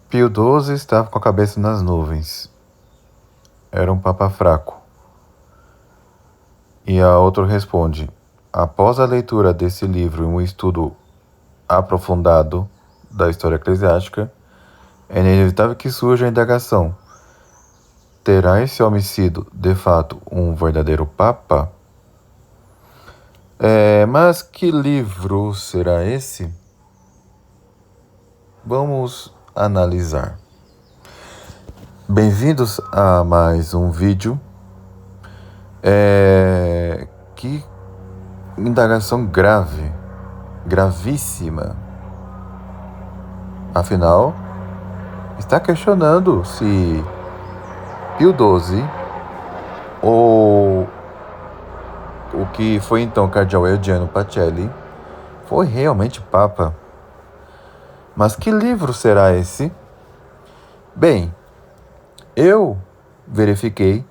Pio XII estava com a cabeça nas nuvens. Era um papa fraco. E a outra responde: após a leitura desse livro e um estudo aprofundado da história eclesiástica, é inevitável que surja a indagação: terá esse homem sido, de fato, um verdadeiro papa? Mas que livro será esse? Vamos analisar. Bem-vindos a mais um vídeo. Que indagação grave, gravíssima. Afinal, está questionando se Pio XII ou o que foi então cardeal Eugenio Pacelli foi realmente papa. Mas que livro será esse? Bem, eu verifiquei.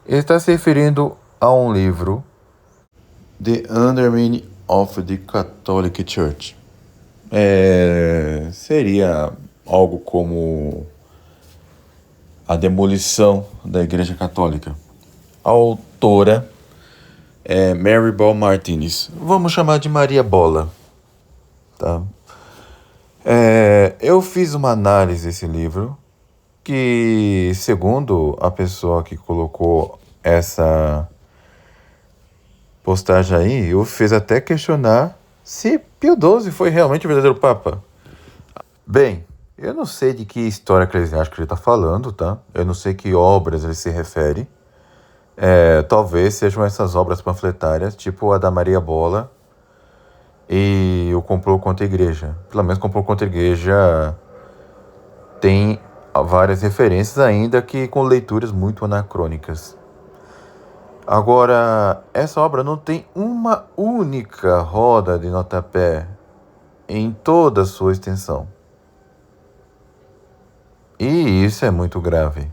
Está se referindo a um livro, The Undermining of the Catholic Church. Seria algo como a demolição da Igreja Católica. A autora é Mary Ball Martinez. Vamos chamar de Maria Bola. Tá? Eu fiz uma análise desse livro que, segundo a pessoa que colocou essa postagem aí, eu fiz até questionar se Pio XII foi realmente o verdadeiro Papa. Bem, eu não sei de que história eclesiástica ele está falando, tá? Eu não sei que obras ele se refere. Talvez sejam essas obras panfletárias, tipo a da Maria Bola e o Complô contra a Igreja. Pelo menos o Complô contra a Igreja tem várias referências, ainda que com leituras muito anacrônicas. Agora, essa obra não tem uma única roda de notapé em toda a sua extensão. E isso é muito grave.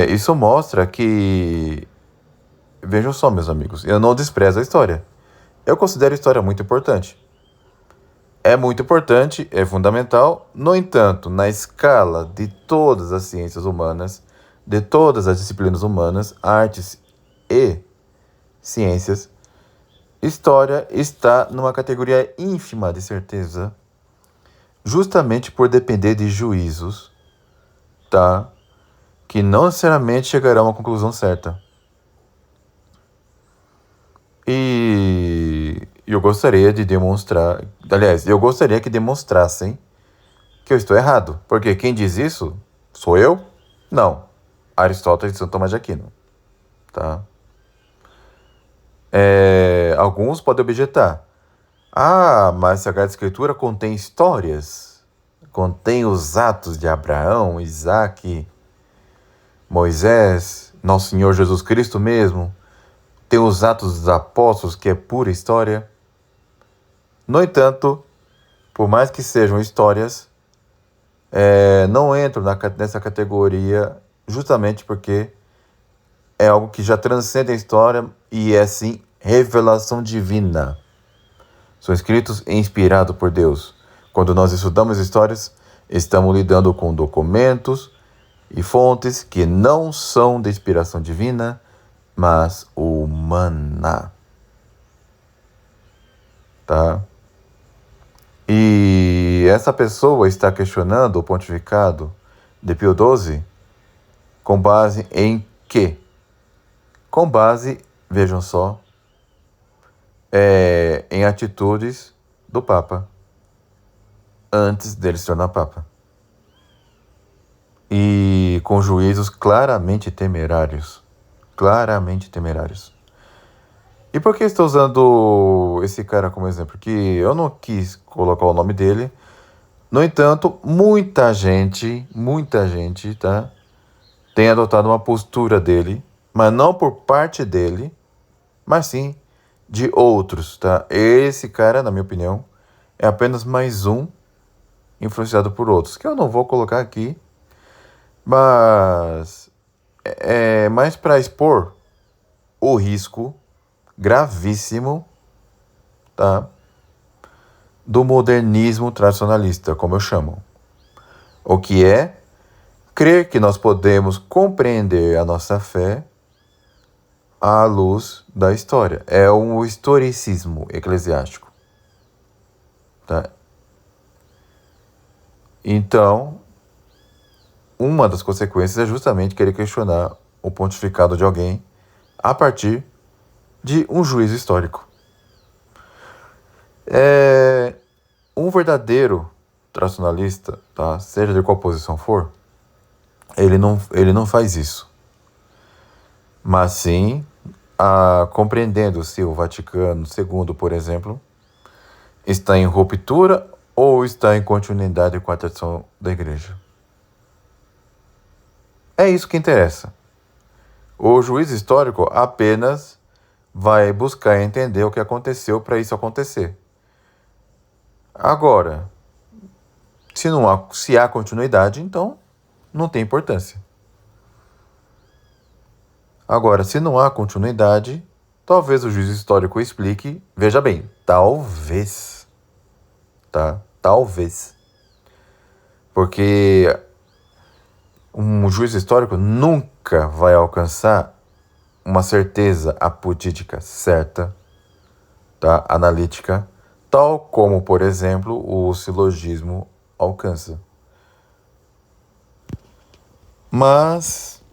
Isso mostra que... Vejam só, meus amigos, eu não desprezo a história. Eu considero a história muito importante. É muito importante, é fundamental. No entanto, na escala de todas as ciências humanas, de todas as disciplinas humanas, artes e ciências, história está numa categoria ínfima de certeza, justamente por depender de juízos, tá? Que não necessariamente chegarão a uma conclusão certa. E eu gostaria de demonstrar... Aliás, eu gostaria que demonstrassem que eu estou errado. Porque quem diz isso sou eu? Não. Aristóteles e São Tomás de Aquino. Tá? Alguns podem objetar. Mas a Sagrada Escritura contém histórias. Contém os atos de Abraão, Isaac, Moisés, Nosso Senhor Jesus Cristo mesmo. Tem os Atos dos Apóstolos, que é pura história. No entanto, por mais que sejam histórias, não entro nessa categoria justamente porque é algo que já transcende a história e é, sim, revelação divina. São escritos e inspirados por Deus. Quando nós estudamos histórias, estamos lidando com documentos e fontes que não são de inspiração divina, mas humana. Tá? E essa pessoa está questionando o pontificado de Pio XII com base em quê? Com base, vejam só, em atitudes do Papa antes dele se tornar Papa. E com juízos claramente temerários. Claramente temerários. E por que estou usando esse cara como exemplo? Porque eu não quis colocar o nome dele. No entanto, muita gente, tá, tem adotado uma postura dele, mas não por parte dele, mas sim de outros, tá? Esse cara, na minha opinião, é apenas mais um influenciado por outros, que eu não vou colocar aqui, mas é mais para expor o risco gravíssimo, tá, do modernismo tradicionalista, como eu chamo. O que é crer que nós podemos compreender a nossa fé à luz da história. É um historicismo eclesiástico. Tá? Então, uma das consequências é justamente querer questionar o pontificado de alguém a partir de um juízo histórico. Um verdadeiro tradicionalista, tá? Seja de qual posição for, ele não faz isso. Mas sim, compreendendo se o Vaticano II, por exemplo, está em ruptura ou está em continuidade com a tradição da Igreja. É isso que interessa. O juiz histórico apenas vai buscar entender o que aconteceu para isso acontecer. Agora, se há continuidade, então não tem importância. Agora, se não há continuidade, talvez o juiz histórico explique. Veja bem, talvez. Tá? Talvez. Porque um juiz histórico nunca vai alcançar uma certeza apodítica certa, tá? Analítica, tal como, por exemplo, o silogismo alcança. Mas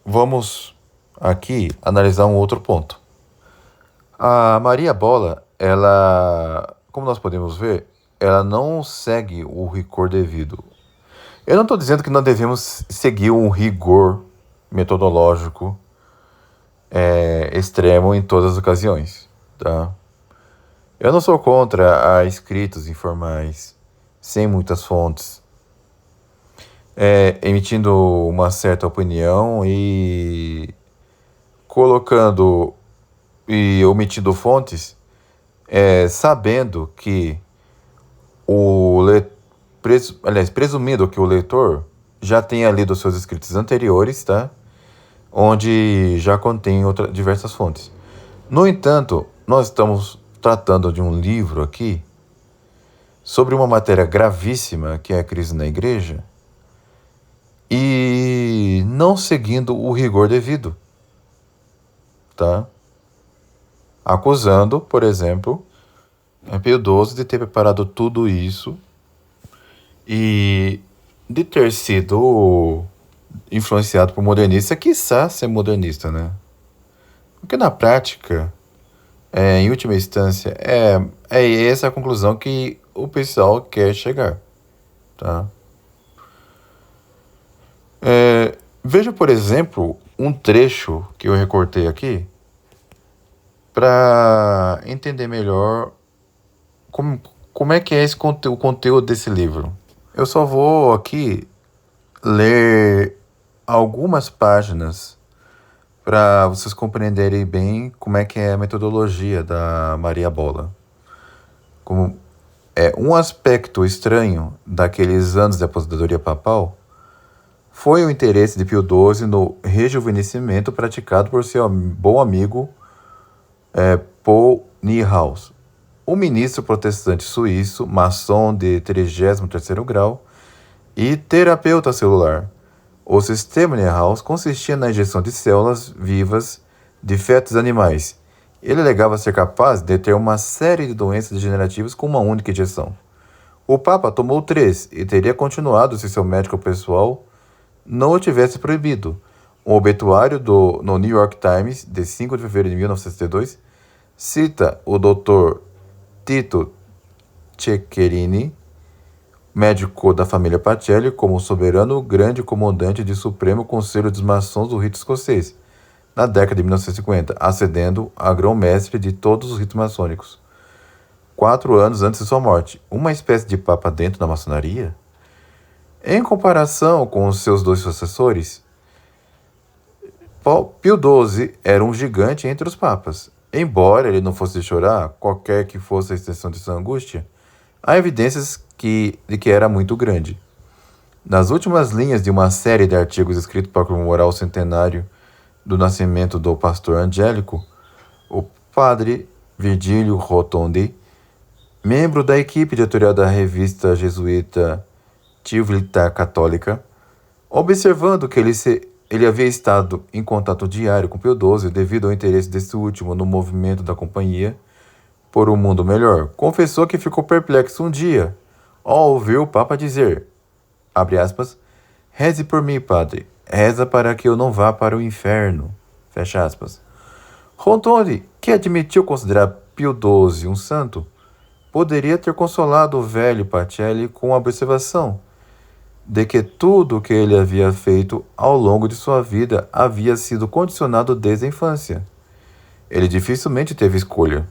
vamos aqui analisar um outro ponto. A Maria Bola, ela, como nós podemos ver, ela não segue o rigor devido. Eu não estou dizendo que não devemos seguir um rigor metodológico extremo em todas as ocasiões, tá? Eu não sou contra escritos informais, sem muitas fontes, emitindo uma certa opinião e colocando e omitindo fontes, sabendo que presumindo que o leitor já tenha lido seus escritos anteriores, tá? Onde já contém diversas fontes. No entanto, nós estamos tratando de um livro aqui sobre uma matéria gravíssima que é a crise na igreja e não seguindo o rigor devido, tá? Acusando, por exemplo, Pio XII de ter preparado tudo isso e de ter sido influenciado por modernista, quiçá ser modernista, né? Porque na prática, em última instância, é essa a conclusão que o pessoal quer chegar, tá? Veja, por exemplo, um trecho que eu recortei aqui para entender melhor como é que é o conteúdo desse livro. Eu só vou aqui ler algumas páginas para vocês compreenderem bem como é que é a metodologia da Maria Bola. Como um aspecto estranho daqueles anos de aposentadoria papal foi o interesse de Pio XII no rejuvenescimento praticado por seu bom amigo Paul Niehaus, um ministro protestante suíço, maçom de 33º grau e terapeuta celular. O sistema Niehaus consistia na injeção de células vivas de fetos animais. Ele alegava ser capaz de deter uma série de doenças degenerativas com uma única injeção. O Papa tomou 3 e teria continuado se seu médico pessoal não o tivesse proibido. Um obituário no New York Times, de 5 de fevereiro de 1962, cita o Dr. Tito Ceccherini, médico da família Pacelli, como soberano grande comandante do Supremo Conselho dos Maçons do rito escocês, na década de 1950, ascendendo a grão-mestre de todos os ritos maçônicos. 4 anos antes de sua morte, uma espécie de papa dentro da maçonaria? Em comparação com os seus 2 sucessores, Pio XII era um gigante entre os papas. Embora ele não fosse de chorar, qualquer que fosse a extensão de sua angústia, há evidências de que era muito grande. Nas últimas linhas de uma série de artigos escritos para comemorar o centenário do nascimento do pastor Angélico, o padre Virgílio Rotondi membro da equipe editorial da revista jesuíta Civiltà Católica, observando que ele havia estado em contato diário com Pio XII devido ao interesse desse último no movimento da companhia por um mundo melhor, confessou que ficou perplexo um dia ao ouvir o Papa dizer, abre aspas, reze por mim, padre, reza para que eu não vá para o inferno, fecha aspas. Rotondi, que admitiu considerar Pio XII um santo, poderia ter consolado o velho Pacelli com a observação de que tudo o que ele havia feito ao longo de sua vida havia sido condicionado desde a infância. Ele dificilmente teve escolha.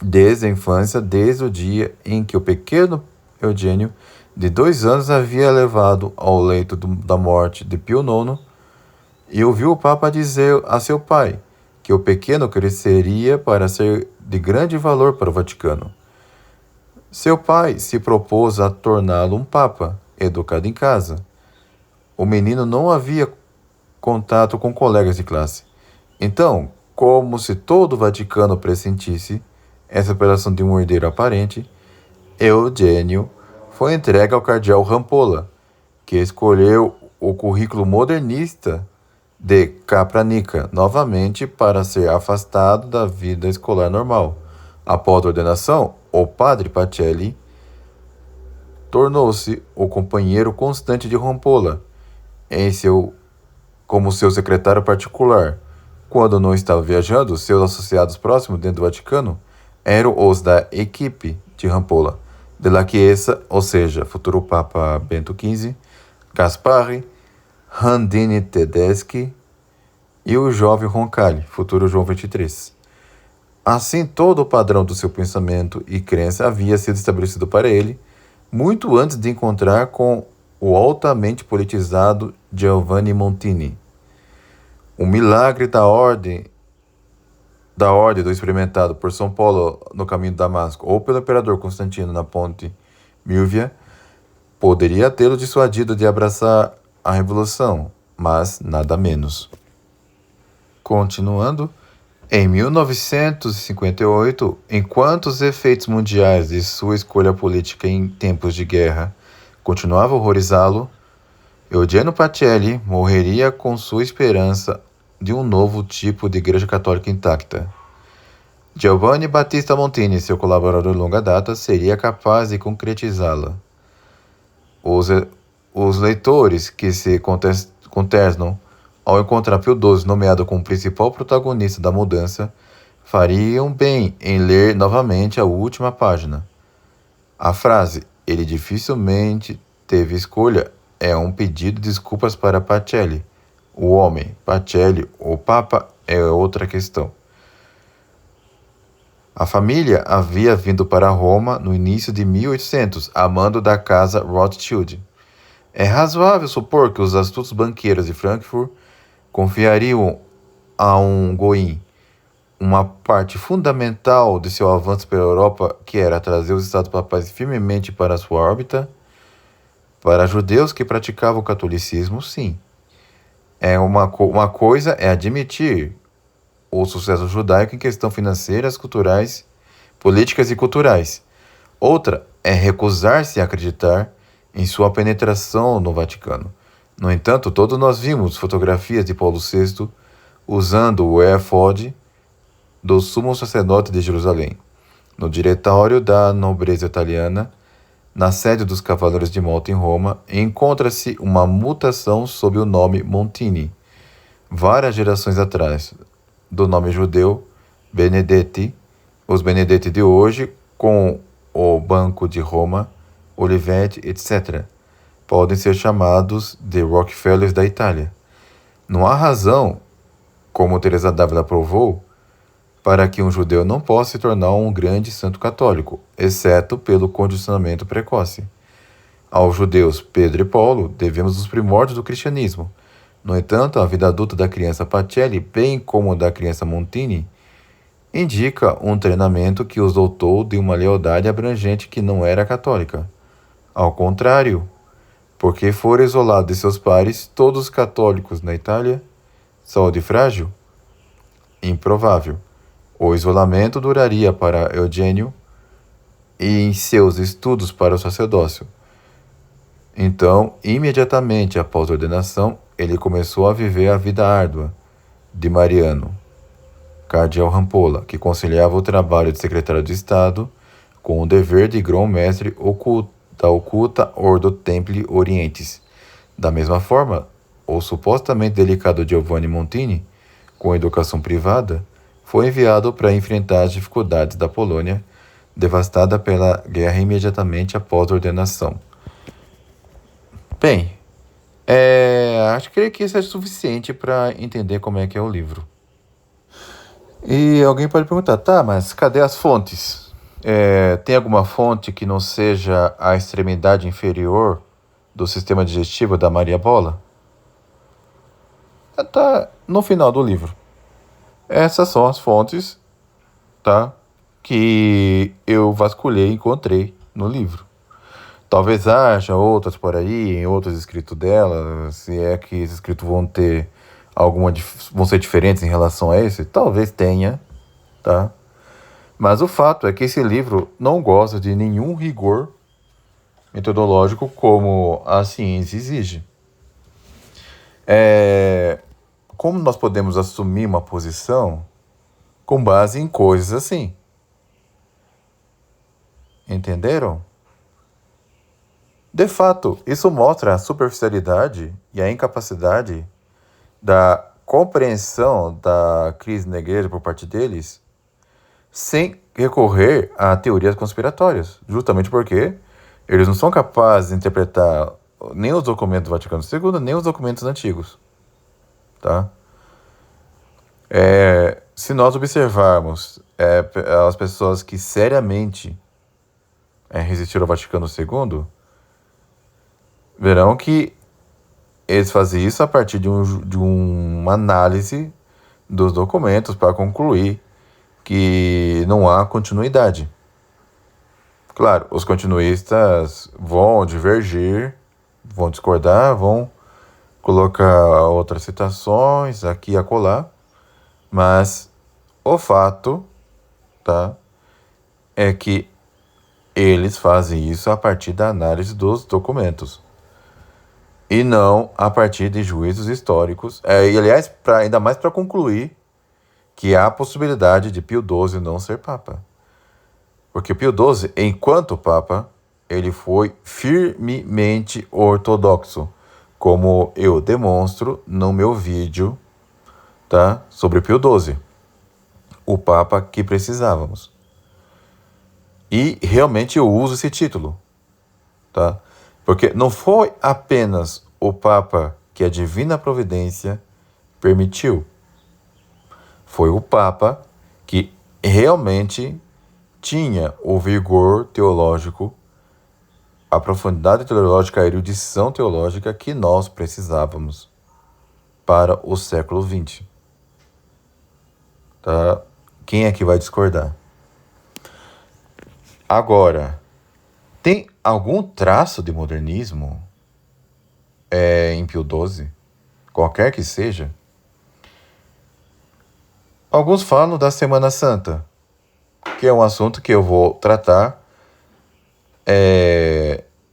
Desde a infância, desde o dia em que o pequeno Eugênio, de 2 anos, havia levado ao leito da morte de Pio IX, e ouviu o Papa dizer a seu pai que o pequeno cresceria para ser de grande valor para o Vaticano. Seu pai se propôs a torná-lo um papa, educado em casa. O menino não havia contato com colegas de classe. Então, como se todo o Vaticano pressentisse essa operação de um herdeiro aparente, Eugênio foi entregue ao cardeal Rampolla, que escolheu o currículo modernista de Capranica novamente para ser afastado da vida escolar normal. Após a ordenação, o padre Pacelli tornou-se o companheiro constante de Rampolla, como seu secretário particular. Quando não estava viajando, seus associados próximos dentro do Vaticano eram os da equipe de Rampolla, de La Chiesa, ou seja, futuro Papa Bento XV, Gaspari, Randini Tedeschi e o jovem Roncalli, futuro João XXIII. Assim, todo o padrão do seu pensamento e crença havia sido estabelecido para ele, muito antes de encontrar com o altamente politizado Giovanni Montini. O milagre da ordem do experimentado por São Paulo no caminho de Damasco ou pelo imperador Constantino na ponte Milvia poderia tê-lo dissuadido de abraçar a revolução, mas nada menos. Continuando, em 1958, enquanto os efeitos mundiais de sua escolha política em tempos de guerra continuavam a horrorizá-lo, Eugenio Pacelli morreria com sua esperança de um novo tipo de igreja católica intacta. Giovanni Battista Montini, seu colaborador de longa data, seria capaz de concretizá-la. Os leitores que se consternam ao encontrar Pio XII nomeado como principal protagonista da mudança, fariam bem em ler novamente a última página. A frase, ele dificilmente teve escolha, é um pedido de desculpas para Pacelli. O homem, Pacelli, o Papa, é outra questão. A família havia vindo para Roma no início de 1800, a mando da casa Rothschild. É razoável supor que os astutos banqueiros de Frankfurt confiariam a um Goim uma parte fundamental de seu avanço pela Europa, que era trazer os Estados Papais firmemente para sua órbita. Para judeus que praticavam o catolicismo, sim. Uma coisa é admitir o sucesso judaico em questões financeiras, culturais, políticas e culturais. Outra é recusar-se a acreditar em sua penetração no Vaticano. No entanto, todos nós vimos fotografias de Paulo VI usando o éfode do sumo sacerdote de Jerusalém, no diretório da nobreza italiana, na sede dos Cavaleiros de Malta em Roma, encontra-se uma mutação sob o nome Montini, várias gerações atrás, do nome judeu Benedetti. Os Benedetti de hoje, com o Banco de Roma, Olivetti, etc., podem ser chamados de Rockefellers da Itália. Não há razão, como Teresa d'Ávila provou, para que um judeu não possa se tornar um grande santo católico, exceto pelo condicionamento precoce. Aos judeus Pedro e Paulo devemos os primórdios do cristianismo. No entanto, a vida adulta da criança Pacelli, bem como da criança Montini, indica um treinamento que os dotou de uma lealdade abrangente que não era católica. Ao contrário, porque foram isolados de seus pares, todos os católicos na Itália, saúde frágil? Improvável. O isolamento duraria para Eugênio e em seus estudos para o sacerdócio. Então, imediatamente após a ordenação, ele começou a viver a vida árdua de Mariano, cardeal Rampolla, que conciliava o trabalho de secretário de Estado com o dever de grão-mestre da oculta Ordo Templi Orientis. Da mesma forma, o supostamente delicado Giovanni Montini, com educação privada, foi enviado para enfrentar as dificuldades da Polônia, devastada pela guerra imediatamente após a ordenação. Bem, acho que isso é suficiente para entender como é que é o livro. E alguém pode perguntar, tá, mas cadê as fontes? Tem alguma fonte que não seja a extremidade inferior do sistema digestivo da Maria Bola? Tá no final do livro. Essas são as fontes, tá, que eu vasculhei e encontrei no livro. Talvez haja outras por aí, em outros escritos dela, se é que esses escritos vão ser diferentes em relação a esse, talvez tenha, tá? Mas o fato é que esse livro não goza de nenhum rigor metodológico como a ciência exige. Como nós podemos assumir uma posição com base em coisas assim? Entenderam? De fato, isso mostra a superficialidade e a incapacidade da compreensão da crise na igreja por parte deles, sem recorrer a teorias conspiratórias, justamente porque eles não são capazes de interpretar nem os documentos do Vaticano II, nem os documentos antigos. Tá? Se nós observarmos as pessoas que seriamente resistiram ao Vaticano II, verão que eles faziam isso a partir de uma análise dos documentos para concluir que não há continuidade. Claro, os continuistas vão divergir, vão discordar, vão colocar outras citações aqui e acolá, mas o fato, tá, é que eles fazem isso a partir da análise dos documentos e não a partir de juízos históricos. E aliás, ainda mais para concluir que há a possibilidade de Pio XII não ser Papa. Porque Pio XII, enquanto Papa, ele foi firmemente ortodoxo, como eu demonstro no meu vídeo, tá, sobre Pio XII, o Papa que precisávamos. E realmente eu uso esse título, tá? Porque não foi apenas o Papa que a divina providência permitiu. Foi o Papa que realmente tinha o vigor teológico, a profundidade teológica, a erudição teológica que nós precisávamos para o século XX. Tá? Quem é que vai discordar? Agora, tem algum traço de modernismo em Pio XII? Qualquer que seja? Alguns falam da Semana Santa, que é um assunto que eu vou tratar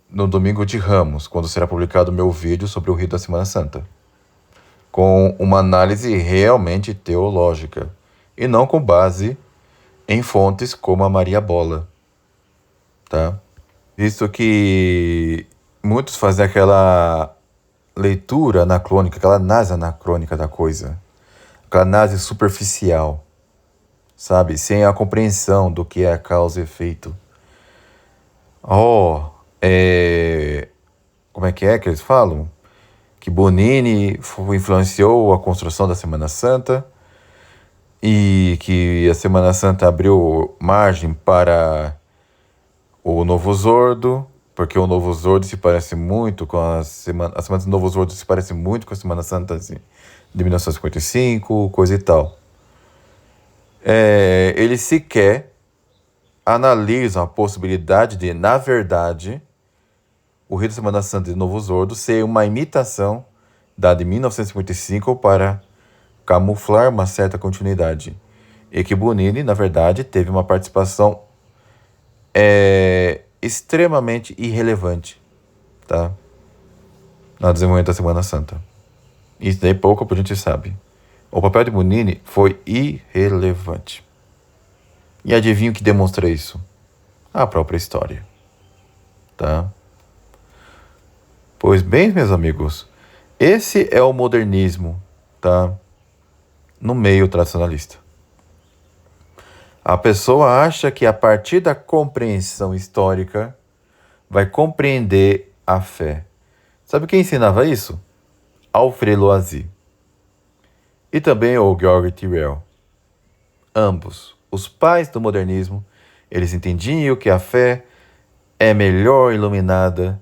no domingo de Ramos, quando será publicado o meu vídeo sobre o rito da Semana Santa, com uma análise realmente teológica, e não com base em fontes como a Maria Bola, tá? Visto que muitos fazem aquela leitura anacrônica, aquela análise anacrônica da coisa, aquela análise superficial, sabe? Sem a compreensão do que é a causa e efeito. Como é que eles falam? Que Bonini influenciou a construção da Semana Santa e que a Semana Santa abriu margem para o Novo Zordo, porque o Novo Zordo se parece muito com a Semana do Novo Zordo se parece muito com a Semana Santa de 1955, coisa e tal. Eles sequer analisam a possibilidade de, na verdade, o rito da Semana Santa de Novo Zordo ser uma imitação da de 1955 para camuflar uma certa continuidade. E que Bonini, na verdade, teve uma participação é extremamente irrelevante, tá? No desenvolvimento da Semana Santa. Isso daí pouco a gente sabe. O papel de Munini foi irrelevante. E adivinha o que demonstra isso? A própria história, tá? Pois bem, meus amigos, esse é o modernismo, tá? No meio tradicionalista. A pessoa acha que a partir da compreensão histórica vai compreender a fé. Sabe quem ensinava isso? Alfred Loisy. E também o Georg Tyrrell. Ambos, os pais do modernismo, eles entendiam que a fé é melhor iluminada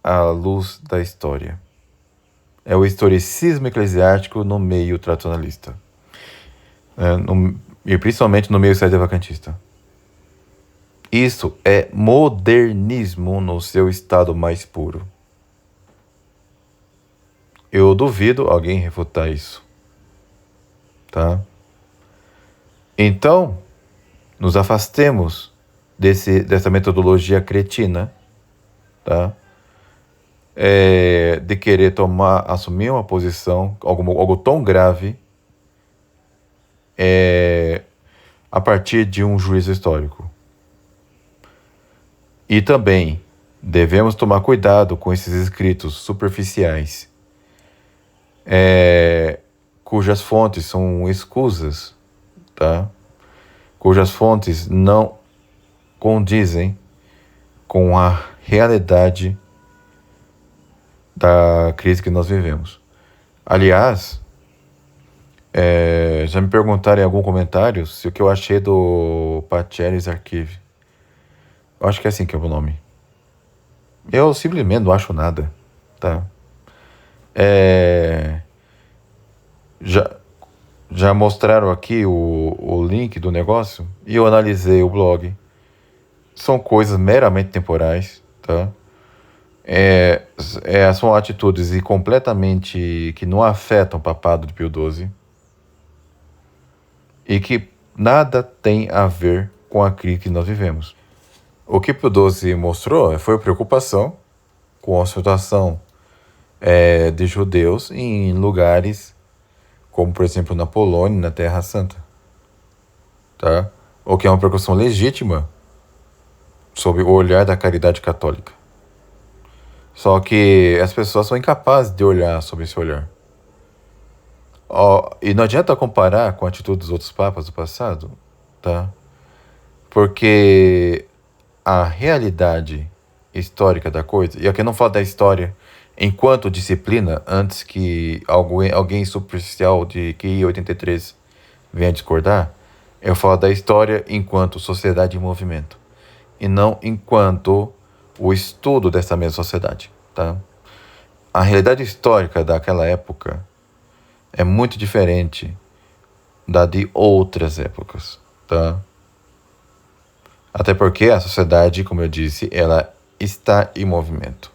à luz da história. É o historicismo eclesiástico no meio tradicionalista. E principalmente no meio vacantista. Isso é modernismo no seu estado mais puro. Eu duvido alguém refutar isso. Tá? Então, nos afastemos dessa metodologia cretina, tá? De querer assumir uma posição, algo tão grave, a partir de um juízo histórico. E também devemos tomar cuidado com esses escritos superficiais, cujas fontes são escusas, tá? Cujas fontes não condizem com a realidade da crise que nós vivemos. Aliás, já me perguntaram em algum comentário se o que eu achei do Pacheris Archive. Eu acho que é assim que é o nome. Eu simplesmente não acho nada, tá? Já mostraram aqui o link do negócio e eu analisei o blog. São coisas meramente temporais, tá? São atitudes completamente que não afetam o papado de Pio XII e que nada tem a ver com a crise que nós vivemos. O que Pio XII mostrou foi preocupação com a situação de judeus em lugares como, por exemplo, na Polônia, na Terra Santa, tá? O que é uma preocupação legítima sob o olhar da caridade católica. Só que as pessoas são incapazes de olhar sob esse olhar. E não adianta comparar com a atitude dos outros papas do passado, tá? Porque a realidade histórica da coisa, e aqui eu não falo da história enquanto disciplina, antes que alguém superficial de QI 83 venha discordar, eu falo da história enquanto sociedade em movimento, e não enquanto o estudo dessa mesma sociedade, tá? A realidade histórica daquela época é muito diferente da de outras épocas, tá? Até porque a sociedade, como eu disse, ela está em movimento.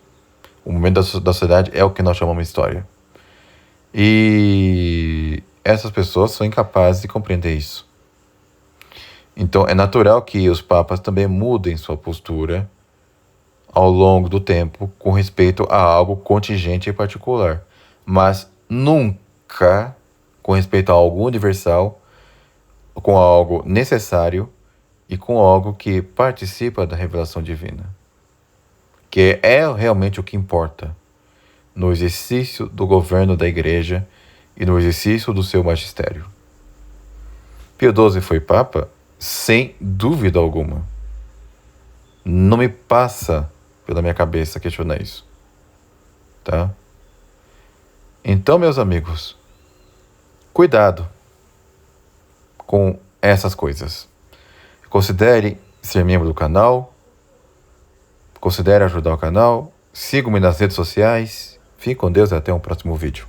O movimento da sociedade é o que nós chamamos de história. E essas pessoas são incapazes de compreender isso. Então é natural que os papas também mudem sua postura ao longo do tempo com respeito a algo contingente e particular, mas nunca com respeito a algo universal, com algo necessário e com algo que participa da revelação divina, que é realmente o que importa no exercício do governo da Igreja e no exercício do seu magistério. Pio XII foi Papa? Sem dúvida alguma. Não me passa pela minha cabeça questionar isso, tá? Então, meus amigos, cuidado com essas coisas. Considere ser membro do canal, considere ajudar o canal, siga-me nas redes sociais. Fique com Deus e até um próximo vídeo.